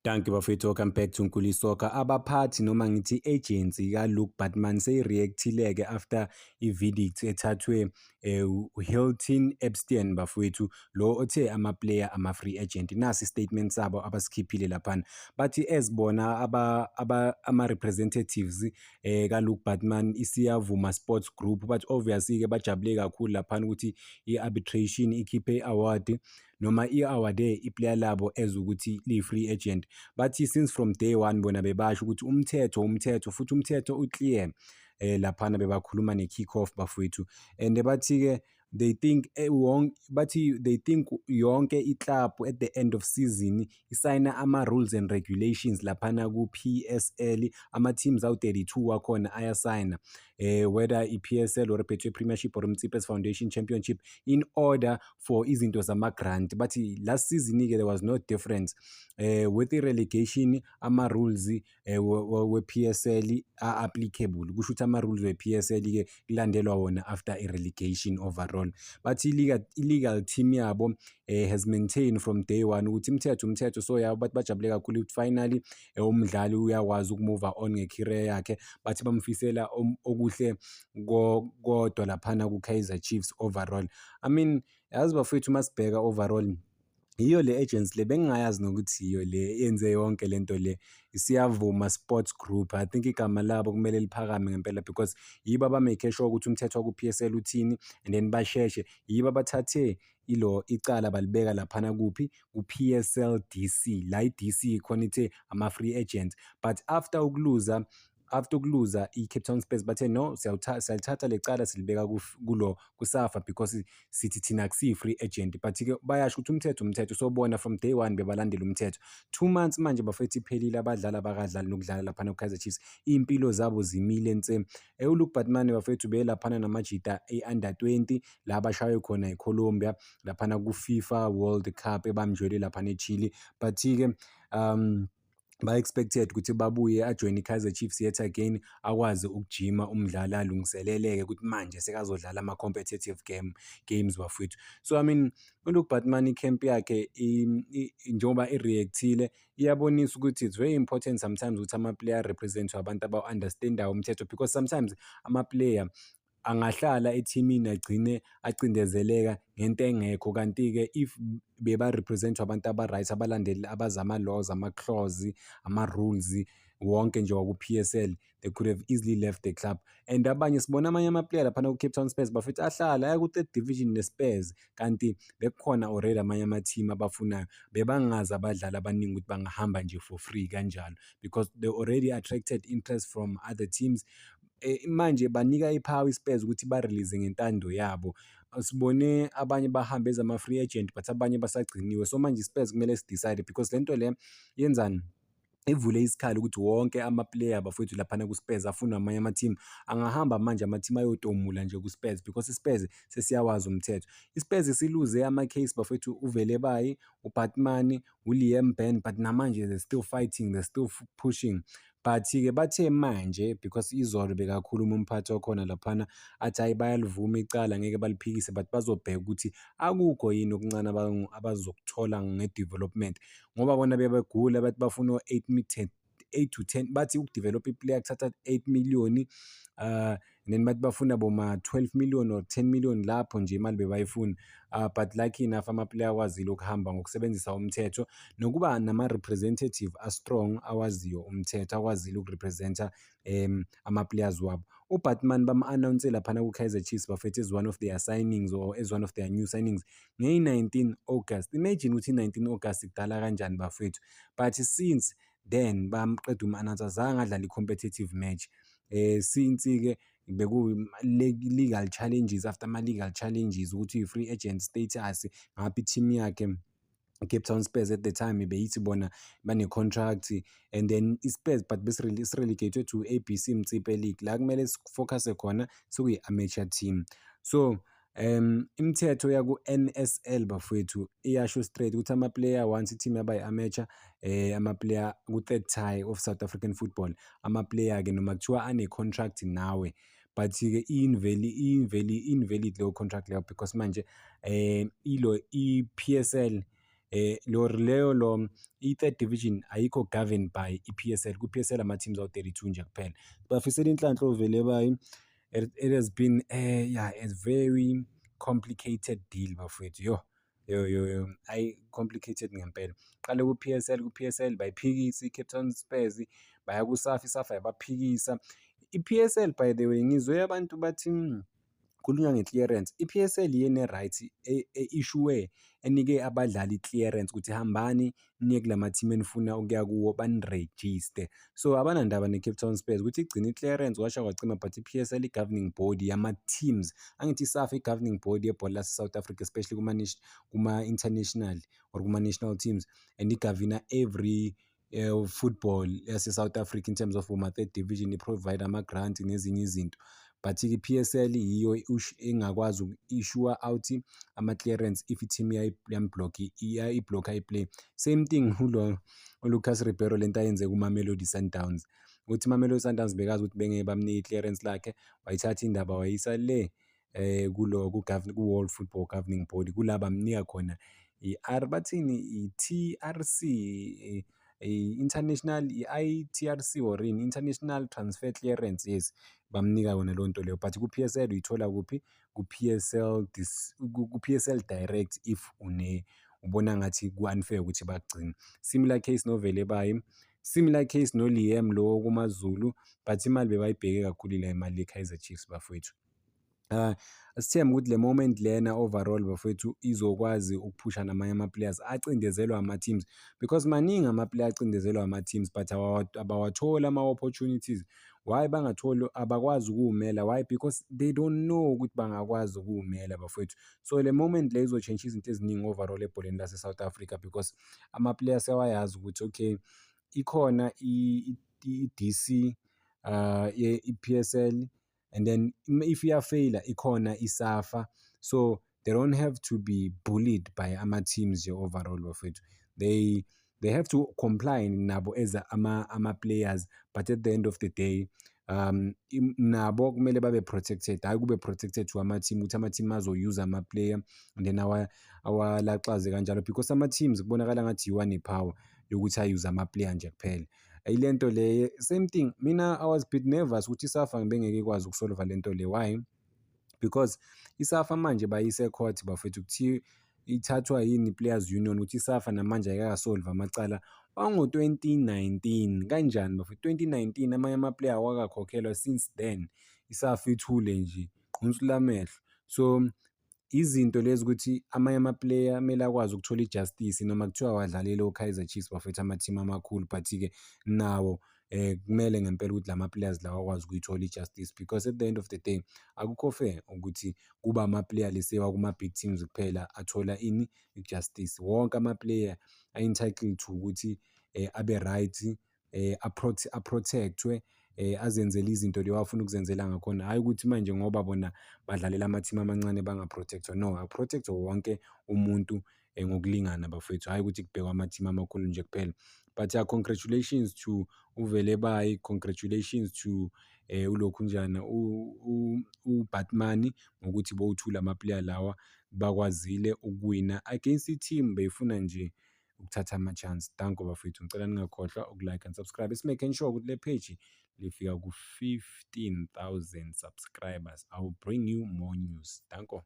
Thank you bafethu, welcome back to Nkuli Soccer. Abaphathi noma ngithi agency kaLuke Batman seyi-reactile-ke after i-verdict ethathwe Hilton Epstein bafowethu, lo othe ama-player ama-free agent. Nasi statement sabo abasikhiphile laphana. Bathi ezibona ama-representatives kaLuke Batman iSiyavuma Sports Group, but obviously-ke bajabule kakhulu laphana ukuthi i-arbitration ikhiphe i-award noma i-award iplayer labo ezukuthi liyi-free agent. Bathi since from day one bona bebasho ukuthi umthetho futhi umthetho uclear laphana bebakhuluma ne-kick off bafowethu. And bathi-ke they think yonke i-club at the end of season isayina ama-rules and regulations laphana ku-PSL, ama-teams awu-32 wakhona ayasayina whether i-PSL or Betway Premiership or Mtsipes Foundation Championship, in order for izinto zama-grant. Bathi last season-ke there was no difference with i-relegation, ama-rules we-PSL are-applicable. Kusho ukuthi ama-rules we-PSL-ke kulandelwa wona after i-relegation overall. But illegal team yabo has maintained from day one ukuthi umthetho, so yabo bathi bajabule kakhulu ukuthi finally umdlali uyakwazi ukumove on nge-career yakhe, bathi bamfisela okuhle kodwa laphana ku-Kaizer Chiefs overall. I mean, yazi bafowethu masibheka overall, yiyo le agency le bengingayazi nokuthi yiyo le yenze yonke lento le, iSiyavuma Sports Group. I think igama labo kumele liphakame ngempela because yibo abamake sure ukuthi umthetho waku-PSL uthini, and then basheshe yibo abathathe icala balibeka laphana kuphi ku-PSL DC, la i-DC khona ithe ama-free agents. But after ukuluza i-Cape Town Spurs bathe no, siyalithatha lecala silibeka kuSAFA because sithi thina akusiyi-free agent. But-ke bayasho ukuthi umthetho, so bona from day one bebalandela umthetho. 2 months manje bafethu iphelile abadlali abakadlali nokudlala laphana ku-Kaizer Chiefs, iy'mpilo zabo zimile nse. uLuke Batman bafethu belaphana namajita under 20 la bashawe khona eColombia laphana ku-FIFA World Cup ebamjwele laphana eChile. But-ke ba-expected ukuthi babuye ajoyine i-Kaizer Chiefs yet again, akwazi ukujima umdlali alungiseleleke ukuthi manje sekazodlala ama-competitive games bafowethu. So I mean, uLuke Batman i-camp yakhe njengoba i-reactile iyabonisa ukuthi it's very important sometimes ukuthi ama-player represent abantu abawu-understand-ayo umthetho, because sometimes ama-player angahlala ethimini agcine acindezeleka ngento engekho, kanti-ke if beba-represent abantu aba-right, abalandeli abazama-laws, ama-clause, ama-rules wonke nje waku-PSL, they could have easily left the club. And abanye sibona amanye ama-player laphana ku-Cape Town Spurs bafethu ahlala aya ku-third division ne-Spurs, kanti bekukhona already amanye ama-team abafunayo, bebangazi abadlali abaningi ukuthi bangahamba nje for free kanjalo, because they already attracted interest from other teams. Manje banika iphawu iSpurs ukuthi ba-release ngentando yabo. Sibone abanye bahamba ezama-free agent but abanye basagciniwe, so manje iSpurs kumele si-decide because lento le yenzani, ivule isikhala ukuthi wonke ama-player bafowethu laphana ku-Spurs afuna amanye ama-team angahamba manje, ama-team ayotomula nje ku-Spurs because iSpurs sesiyawazi umthetho. iSpurs siluze ama-case bafowethu, uVelebayi, uBatman, uLiam Ben, but namanje they're still fighting, they're still pushing. But-ke bathe manje because izolo bekakhuluma umphathi wakhona laphana athi hayi bayalivuma icala, ngeke baliphikise, but bazobheka ukuthi akukho yini okuncane abazokuthola nge-development, ngoba bona bebegula bathi bafuna 8 to 10, bathi ukudevelop iplayer kuthatha 8 million, then bathi bafuna boma 12 million or 10 million lapho nje imali bebayifuna. But lucky enough ama-player akwazile ukuhamba ngokusebenzisa umthetho nokuba nama-representative a-strong awaziyo umthetho, akwazile ukurepresenta ama-players wabo. uBatman bam-announce laphana ku-Kaizer Chiefs bafethu as one of their signings or as one of their new signings ngeyi-19 August. Imagine ukuthi i-19 August kudala kanjani bafethu, but since then bamqeda uma-announce azange adlale i-competitive match. Since-ke legal challenges after ama-legal challenges ukuthi i-free agent status ngapha i-team yakhe Cape Town Spurs at the time beyithi bona bane-contract, and then iSpurs but besi-relegated to ABC Mtsipe League la kumele sifocus khona sekuyi-amateur team. So imithetho yaku-NSL bafowethu iyasho straight ukuthi ama-player once i-team yaba yi-amateur, ama-player ku-third tier of South African football, ama-player-ke noma kuthiwa ane-contract nawe, but-ke invalid leyo contract leyo because manje i-PSL i-third division ayikho governed by i-P_S_L. Ku-P_S_L ama-teams awu-32 nje kuphela. Bafisela inhlanhla oVelebayi. It has been yeah, a very complicated deal bafowethu. Yo, complicated ngempela. Qale ku-P_S_L bayiphikisa i-Cape Town Spurs, baya ku-SAFA, i-SAFA yabaphikisa. I-P_S_L by the way ngizwe abantu bathi khulunywa nge-clearance. I-P_S_L ine-right e-issuwe enike abadlali i-clearance ukuthi hambani niye kulama-team enifuna ukuya kuwo banirejiste. So abanandaba ne-Cape Town Spurs ukuthi igcine i-clearance kwasha kwacima, but i-P_S_L i-governing body yama-teams, angithi i-SAFA i-governing body yebhola lase-South Africa, especially kuma-international or kuma-national teams, and igavina every football yase-South Africa in terms of third division, i-provide ama-grant nezinye izinto. But i-P_S_L yiyo engakwazi uku-issue out ama-clearance if i-team i-block i-play. Same thing uLucas Ribeiro lento ayenze kuMamelodi Sundowns, ukuthi iMamelodi Sundowns bekazi ukuthi bengeke bamnike i-clearance lakhe, wayithatha indaba wayisa le ku-World Football Governing Body, kula bamnika khona bathini i-TRC, international i-ITRC or international transfer clearance, yes, bamnika yona leyo nto leyo. But ku-P_S_L uyithola kuphi? Ku-P_S_L direct if ubona ngathi ku-unfair ukuthi bagcine. Similar case noVelebayi, similar case noLiam lo kumaZulu, but imali bebayibheke kakhulu ile imali ye-Kaizer Chiefs bafowethu. Asithembe ukuthi le moment lena overall bafowethu izokwazi ukuphusha namanye ama-players acindezelwa ama-teams, because maningi ama-player acindezelwa ama-teams but abawatholi ama-opportunities. Why bangatholi? Abakwazi ukuwumela. Why? Because they don't know ukuthi bangakwazi ukuwumela bafowethu. So le moment le izo-change izinto eziningi overall ebholeni lase-South Africa, because ama-players sewayazi ukuthi okay, ikhona i-DC i-P_S_L, and then if iyafeyila ikhona i-SAFA. So they don't have to be bullied by ama-teams overall bafowethu. They have to comply nabo as ama-players, but at the end of the day nabo kumele babe protected, hayi kube protected to ama-team ukuthi ama-team azo-use ama-player and then awalaxaze kanjalo, because ama-teams kubonakala ngathi yiwo anepower yokuthi ayuse ama-player nje kuphela. Yile nto le same thing, mina I was bit nervous ukuthi i-SAFA bengeke ikwazi ukusolva le nto le. Why? Because i-SAFA manje bayise court bafethu, kuthiwa ithathwa yini i-Players Union ukuthi i-SAFA namanje ayikasolve amacala wango-2019. Kanjani bafethu? 2019 amanye ama-player awakakhokhelwa, since then i-SAFA ithule nje qhunsula lamehlo. So izinto lezi ukuthi amanye ama-player kumele akwazi ukuthola i-justice, noma kuthiwa wadlalele o-Kaizer Chiefs bafethu ama-team amakhulu, but-ke nawo kumele ngempela ukuthi lama-players lawa akwazi ukuyithola i-justice, because at the end of the day akukho fair ukuthi kuba ama-player lesewa kuma-big teams kuphela athola ini? I-justice. Wonke ama-player a-entitled to ukuthi abe right, a-protect-we, azenzele izinto le wafuna ukuzenzela ngakhona, hhayi ukuthi manje ngoba bona badlalela ama-team amancane banga-protect-wa. No, a-protect-we wonke umuntu ngokulingana bafowethu, hhayi ukuthi kubhekwa ama-team amakhulu nje kuphela. But congratulations to uVelebayi, congratulations to ulokhunjana uBatman ngokuthi bowuthula ama-player lawa bakwazile ukuwina against i-team beyifuna nje ukuthatha ama-chance. Danko bafowethu, ngicela ningakhohlwa uku-like and subscribe, isi-making sure ukuthi le page lifika ku-15,000 subscribers. I will bring you more news. Danko.